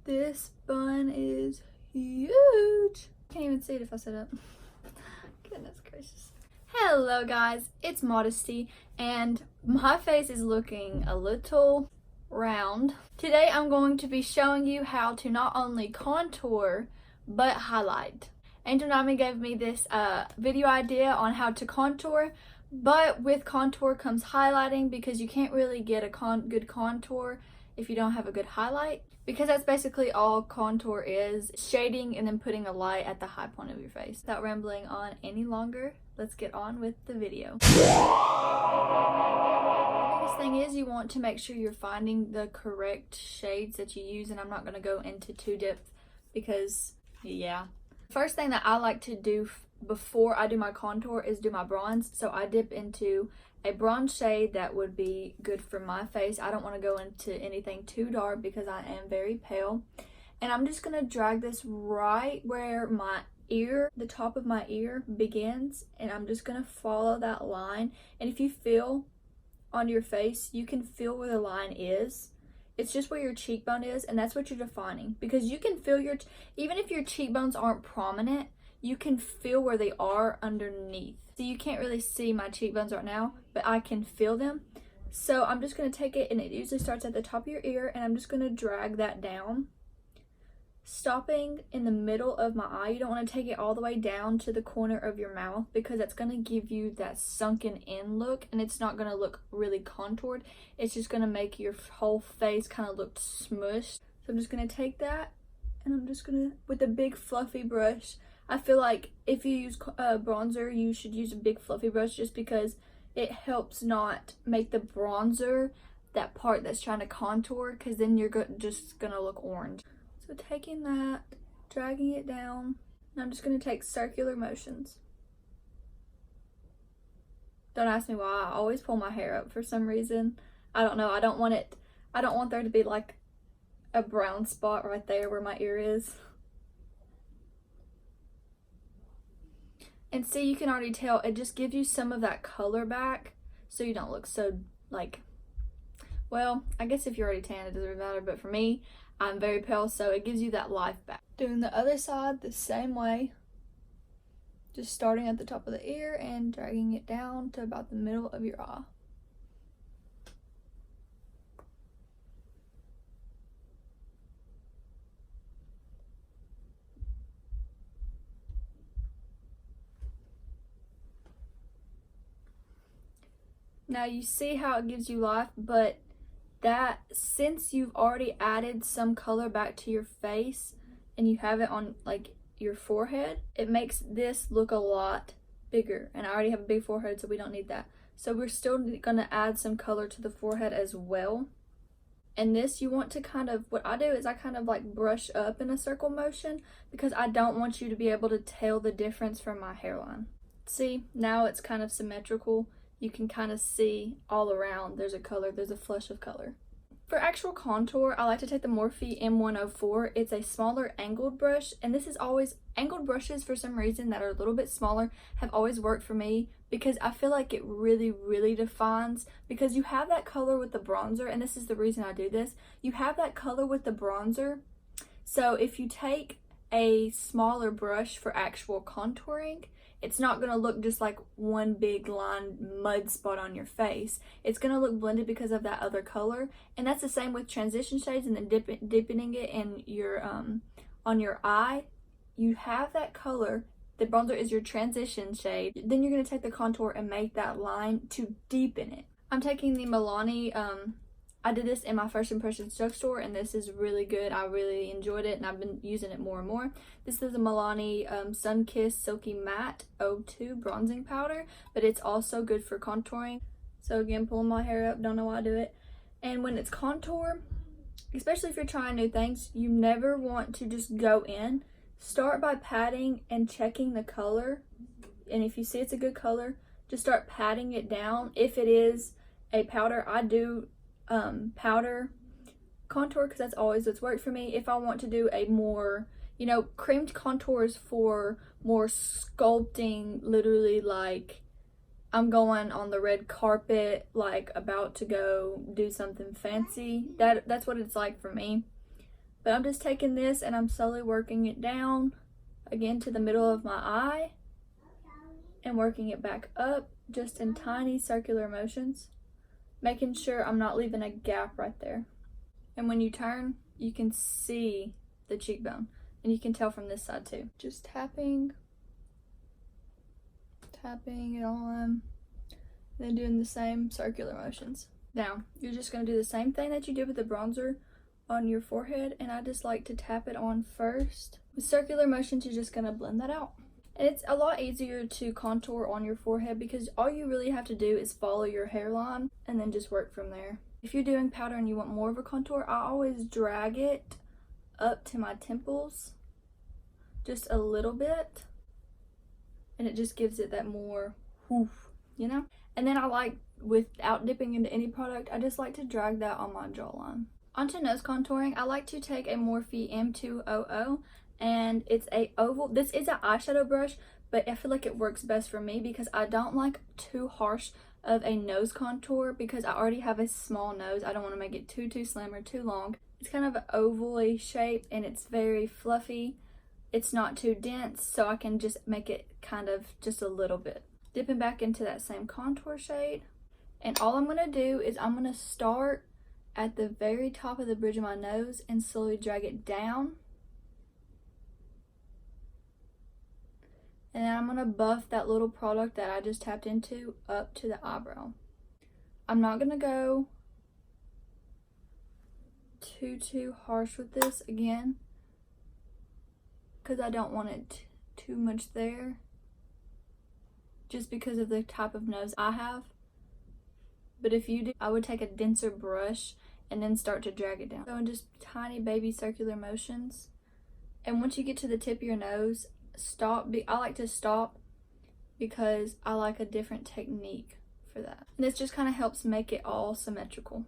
This bun is huge. Can't even see it if I sit up. Goodness gracious. Hello guys, it's Modesty and my face is looking a little round. Today I'm going to be showing you how to not only contour but highlight. Angel Nami gave me this video idea on how to contour, but with contour comes highlighting because you can't really get a good contour if you don't have a good highlight, because that's basically all contour is, shading and then putting a light at the high point of your face. Without rambling on any longer, let's get on with the video. The biggest thing is you want to make sure you're finding the correct shades that you use, and I'm not going to go into too depth because yeah. First thing that I like to do before I do my contour is do my bronze. So I dip into a bronze shade that would be good for my face. I don't want to go into anything too dark because I am very pale. And I'm just going to drag this right where my ear, the top of my ear begins, and I'm just going to follow that line. And if you feel on your face, you can feel where the line is. It's just where your cheekbone is, and that's what you're defining, because you can feel even if your cheekbones aren't prominent, you can feel where they are underneath. So you can't really see my cheekbones right now, but I can feel them. So I'm just going to take it, and it usually starts at the top of your ear, and I'm just going to drag that down, stopping in the middle of my eye. You don't want to take it all the way down to the corner of your mouth, because that's going to give you that sunken in look, and it's not going to look really contoured. It's just going to make your whole face kind of look smushed. So I'm just going to take that, and I'm just going to, with a big fluffy brush, I feel like if you use bronzer, you should use a big fluffy brush, just because it helps not make the bronzer that part that's trying to contour, because then you're just going to look orange. So taking that, dragging it down, and I'm just going to take circular motions. Don't ask me why. I always pull my hair up for some reason. I don't know. I don't want there to be like a brown spot right there where my ear is. And see, you can already tell it just gives you some of that color back, so you don't look so like, well, I guess if you're already tan it doesn't matter, but for me, I'm very pale, so it gives you that life back. Doing the other side the same way, just starting at the top of the ear and dragging it down to about the middle of your eye. Now you see how it gives you life, but that, since you've already added some color back to your face and you have it on like your forehead, it makes this look a lot bigger, and I already have a big forehead, so we don't need that. So we're still gonna add some color to the forehead as well. And this, you want to kind of, what I do is I kind of like brush up in a circle motion, because I don't want you to be able to tell the difference from my hairline. See, now it's kind of symmetrical. You can kind of see all around there's a color, there's a flush of color. For actual contour, I like to take the Morphe M104. It's a smaller angled brush, and this is always, angled brushes for some reason that are a little bit smaller have always worked for me, because I feel like it really defines, because you have that color with the bronzer, and this is the reason I do this. You have that color with the bronzer, so if you take a smaller brush for actual contouring, it's not going to look just like one big line mud spot on your face. It's going to look blended because of that other color. And that's the same with transition shades, and then dipping it in your on your eye. You have that color. The bronzer is your transition shade. Then you're going to take the contour and make that line to deepen it. I'm taking the Milani, I did this in my First Impressions drugstore, and this is really good. I really enjoyed it, and I've been using it more and more. This is a Milani Sunkissed Silky Matte 02 bronzing powder, but it's also good for contouring. So again, pulling my hair up, don't know why I do it. And when it's contour, especially if you're trying new things, you never want to just go in. Start by patting and checking the color, and if you see it's a good color, just start patting it down. If it is a powder, I do powder contour because that's always what's worked for me. If I want to do a more, creamed contours for more sculpting, literally like I'm going on the red carpet, like about to go do something fancy, that's what it's like for me. But I'm just taking this and I'm slowly working it down again to the middle of my eye and working it back up just in tiny circular motions, making sure I'm not leaving a gap right there. And when you turn, you can see the cheekbone, and you can tell from this side too. Just tapping it on, then doing the same circular motions. Now, you're just going to do the same thing that you did with the bronzer on your forehead, and I just like to tap it on first. With circular motions, you're just going to blend that out. And it's a lot easier to contour on your forehead because all you really have to do is follow your hairline and then just work from there. If you're doing powder and you want more of a contour, I always drag it up to my temples just a little bit, and it just gives it that more whoof, you know? And then I like, without dipping into any product, I just like to drag that on my jawline. Onto nose contouring, I like to take a Morphe M200, and it's a oval. This is an eyeshadow brush, but I feel like it works best for me because I don't like too harsh of a nose contour because I already have a small nose. I don't want to make it too slim or too long. It's kind of an oval-y shape, and it's very fluffy. It's not too dense, so I can just make it kind of just a little bit. Dipping back into that same contour shade. And all I'm going to do is I'm going to start at the very top of the bridge of my nose and slowly drag it down. And then I'm going to buff that little product that I just tapped into up to the eyebrow. I'm not going to go too harsh with this again because I don't want it too much there, just because of the type of nose I have. But if you do, I would take a denser brush and then start to drag it down. So in just tiny baby circular motions. And once you get to the tip of your nose, stop. I like to stop because I like a different technique for that. And this just kind of helps make it all symmetrical.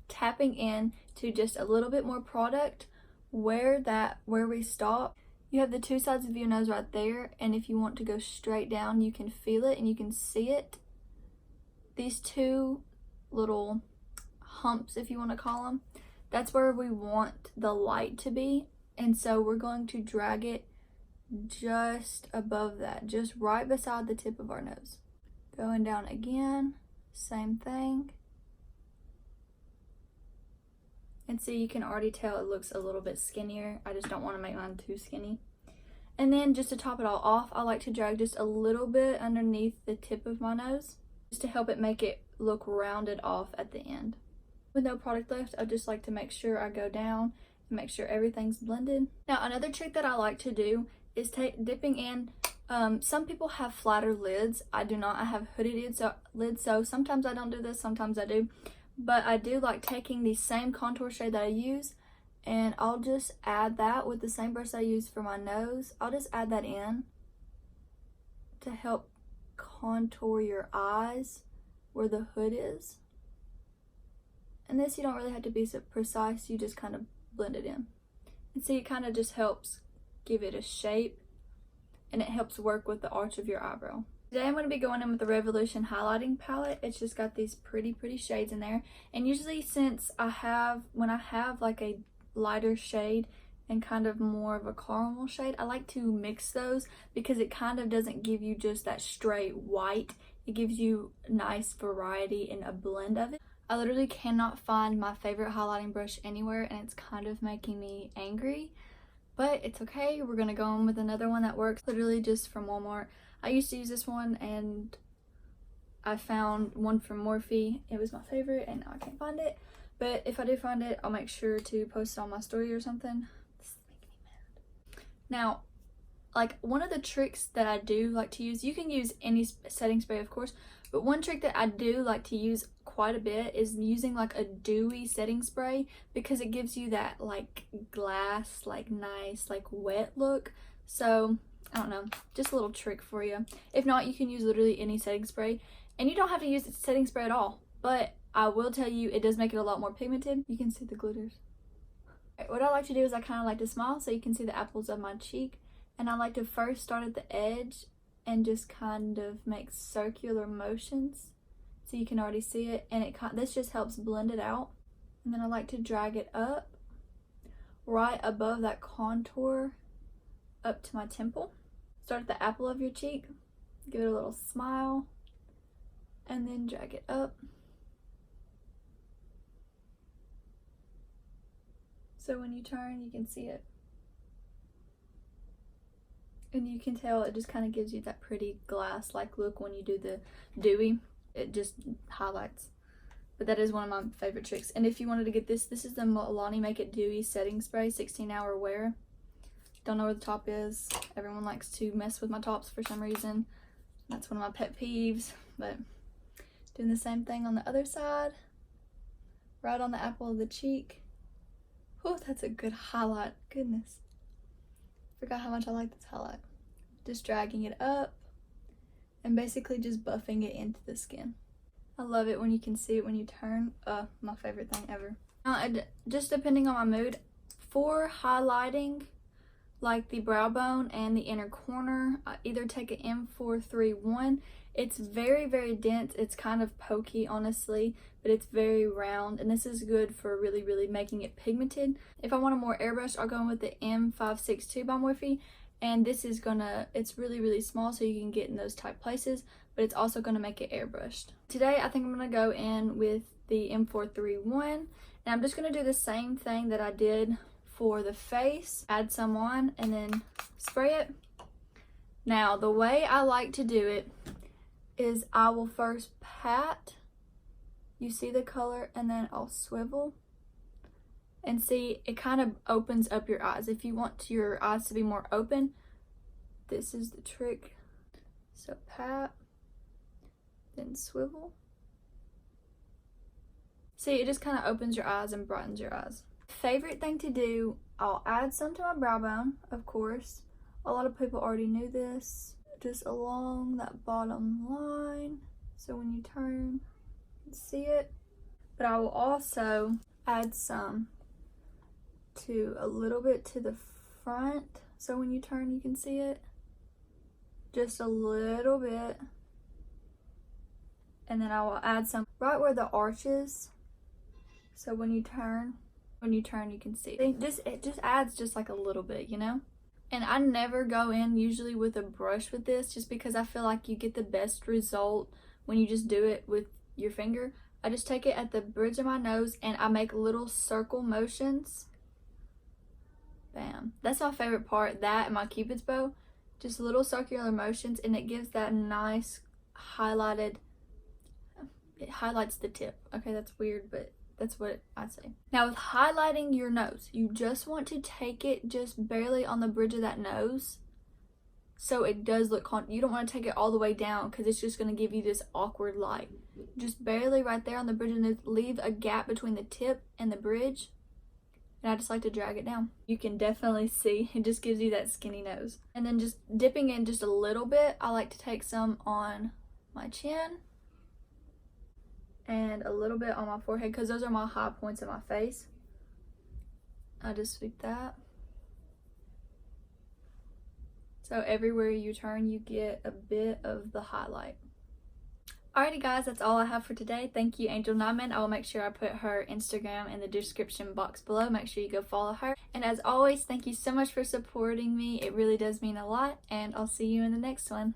Tapping in to just a little bit more product where we stop. You have the two sides of your nose right there, and if you want to go straight down, you can feel it and you can see it. These two little humps, if you want to call them, that's where we want the light to be. And so we're going to drag it just above that, just right beside the tip of our nose. Going down again, same thing. And see, you can already tell it looks a little bit skinnier. I just don't want to make mine too skinny. And then just to top it all off, I like to drag just a little bit underneath the tip of my nose, just to help it make it look rounded off at the end. With no product left, I just like to make sure I go down and make sure everything's blended. Now, another trick that I like to do is dipping in. Some people have flatter lids. I do not. I have hooded lids, so sometimes I don't do this, sometimes I do. But I do like taking the same contour shade that I use, and I'll just add that with the same brush I use for my nose. I'll just add that in to help contour your eyes where the hood is. And this, you don't really have to be so precise, you just kind of blend it in. And see, it kind of just helps give it a shape, and it helps work with the arch of your eyebrow. Today I'm going to be going in with the Revolution highlighting palette. It's just got these pretty shades in there. And usually when I have like a lighter shade and kind of more of a caramel shade, I like to mix those because it kind of doesn't give you just that straight white. It gives you nice variety and a blend of it. I literally cannot find my favorite highlighting brush anywhere, and it's kind of making me angry. But it's okay, we're going to go in with another one that works, literally just from Walmart. I used to use this one, and I found one from Morphe. It was my favorite, and now I can't find it. But if I do find it, I'll make sure to post it on my story or something. This is making me mad. Now, like, one of the tricks that I do like to use, you can use any setting spray, of course, but one trick that I do like to use quite a bit is using like a dewy setting spray, because it gives you that like glass, like nice, like wet look. So I don't know, just a little trick for you. If not, you can use literally any setting spray, and you don't have to use setting spray at all, but I will tell you, it does make it a lot more pigmented. You can see the glitters. What I like to do is I kind of like to smile so you can see the apples of my cheek, and I like to first start at the edge and just kind of make circular motions so you can already see it, and this just helps blend it out. And then I like to drag it up right above that contour up to my temple. Start at the apple of your cheek, give it a little smile, and then drag it up. So when you turn, you can see it. And you can tell it just kind of gives you that pretty glass-like look when you do the dewy. It just highlights. But that is one of my favorite tricks. And if you wanted to get this, this is the Milani Make It Dewy Setting Spray 16-hour wear. Don't know where the top is. Everyone likes to mess with my tops for some reason. That's one of my pet peeves. But doing the same thing on the other side. Right on the apple of the cheek. Oh, that's a good highlight. Goodness. Forgot how much I like this highlight. Just dragging it up and basically just buffing it into the skin. I love it when you can see it when you turn. My favorite thing ever. Just depending on my mood, for highlighting like the brow bone and the inner corner, I either take an M431. It's very, very dense. It's kind of pokey, honestly, but it's very round, and this is good for really, really making it pigmented. If I want a more airbrush, I'll go in with the M562 by Morphe, and this is it's really, really small, so you can get in those tight places, but it's also gonna make it airbrushed. Today, I think I'm gonna go in with the M431, and I'm just gonna do the same thing that I did for the face. Add some on, and then spray it. Now, the way I like to do it is I will first pat, you see the color, and then I'll swivel. And see, it kind of opens up your eyes. If you want your eyes to be more open, this is the trick. So pat, then swivel. See, it just kind of opens your eyes and brightens your eyes. Favorite thing to do, I'll add some to my brow bone, of course. A lot of people already knew this. Just along that bottom line, so when you turn, you can see it. But I will also add some to a little bit to the front, so when you turn, you can see it. Just a little bit. And then I will add some right where the arch is, so when you turn, you can see it. It just adds just like a little bit, you know? And I never go in usually with a brush with this, just because I feel like you get the best result when you just do it with your finger. I just take it at the bridge of my nose and I make little circle motions. Bam. That's my favorite part, that and my Cupid's bow. Just little circular motions, and it gives that nice highlighted, it highlights the tip. Okay, that's weird, but that's what I say. Now with highlighting your nose, you just want to take it just barely on the bridge of that nose, so it does look you don't want to take it all the way down, because it's just going to give you this awkward light. Just barely right there on the bridge of the nose. Leave a gap between the tip and the bridge, and I just like to drag it down. You can definitely see it just gives you that skinny nose. And then just dipping in just a little bit, I like to take some on my chin and a little bit on my forehead, because those are my high points of my face. I just sweep that. So everywhere you turn, you get a bit of the highlight. Alrighty guys, that's all I have for today. Thank you, Angel Neiman. I will make sure I put her Instagram in the description box below. Make sure you go follow her. And as always, thank you so much for supporting me. It really does mean a lot, and I'll see you in the next one.